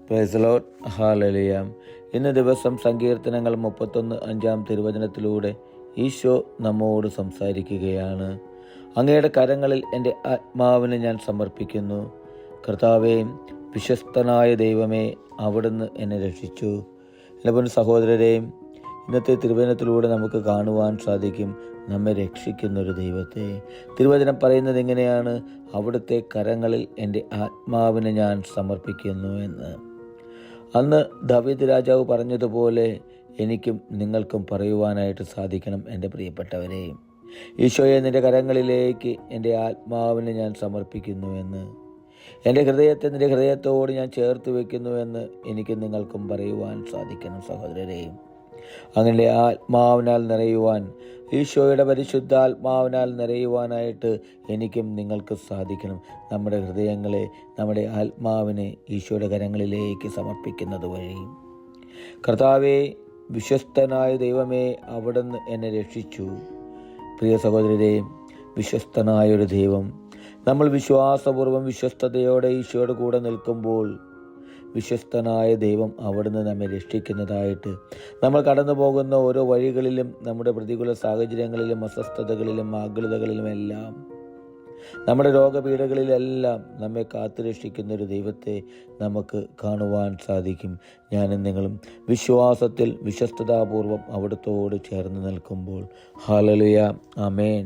Praise Lord. Hallelujah. ഇന്ന് ദിവസം സങ്കീർത്തനങ്ങൾ 31 തിരുവചനത്തിലൂടെ ഈശോ നമ്മോട് സംസാരിക്കുകയാണ്. അങ്ങയുടെ കരങ്ങളിൽ എൻ്റെ ആത്മാവിനെ ഞാൻ സമർപ്പിക്കുന്നു. കർത്താവേ, വിശ്വസ്തനായ ദൈവമേ, അവിടുന്ന് എന്നെ രക്ഷിച്ചു. എൻ്റെ സഹോദരരെയും ഇന്നത്തെ തിരുവചനത്തിലൂടെ നമുക്ക് കാണുവാൻ സാധിക്കും നമ്മെ രക്ഷിക്കുന്നൊരു ദൈവത്തെ. തിരുവചനം പറയുന്നത് എങ്ങനെയാണ്? അവിടുത്തെ കരങ്ങളിൽ എൻ്റെ ആത്മാവിനെ ഞാൻ സമർപ്പിക്കുന്നു എന്ന്. അന്ന് ദാവീദ് രാജാവ് പറഞ്ഞതുപോലെ എനിക്കും നിങ്ങൾക്കും പറയുവാനായിട്ട് സാധിക്കണം. എൻ്റെ പ്രിയപ്പെട്ടവരെ, ഈശോയെ, നിൻ്റെ കരങ്ങളിലേക്ക് എൻ്റെ ആത്മാവിനെ ഞാൻ സമർപ്പിക്കുന്നു എന്ന്, എൻ്റെ ഹൃദയത്തെ നിൻ്റെ ഹൃദയത്തോട് ഞാൻ ചേർത്ത് വയ്ക്കുന്നുവെന്ന് എനിക്കും നിങ്ങൾക്കും പറയുവാൻ സാധിക്കണം സഹോദരരെ. അങ്ങനെ ആത്മാവിനാൽ നിറയുവാൻ, ഈശോയുടെ പരിശുദ്ധാത്മാവിനാൽ നിറയുവാനായിട്ട് എനിക്കും നിങ്ങൾക്ക് സാധിക്കണം. നമ്മുടെ ഹൃദയങ്ങളെ, നമ്മുടെ ആത്മാവിനെ ഈശോയുടെ കരങ്ങളിലേക്ക് സമർപ്പിക്കുന്നത് വഴി. കർത്താവേ, വിശ്വസ്തനായ ദൈവമേ, അവിടുന്ന് എന്നെ രക്ഷിച്ചു. പ്രിയ സഹോദരരെ, വിശ്വസ്തനായൊരു ദൈവം, നമ്മൾ വിശ്വാസപൂർവ്വം വിശ്വസ്തയോടെ ഈശോയുടെ കൂടെ നിൽക്കുമ്പോൾ വിശ്വസ്തനായ ദൈവം അവിടുന്ന് നമ്മെ രക്ഷിക്കുന്നതായിട്ട്, നമ്മൾ കടന്നു പോകുന്ന ഓരോ വഴികളിലും, നമ്മുടെ പ്രതികൂല സാഹചര്യങ്ങളിലും, അസ്വസ്ഥതകളിലും, ആകുലതകളിലുമെല്ലാം, നമ്മുടെ രോഗപീഠകളിലെല്ലാം നമ്മെ കാത്തു രക്ഷിക്കുന്നൊരു ദൈവത്തെ നമുക്ക് കാണുവാൻ സാധിക്കും. ഞാനും നിങ്ങളും വിശ്വാസത്തിൽ വിശ്വസ്തതാപൂർവം അവിടുത്തോട് ചേർന്ന് നിൽക്കുമ്പോൾ. ഹല്ലേലൂയ. ആമേൻ.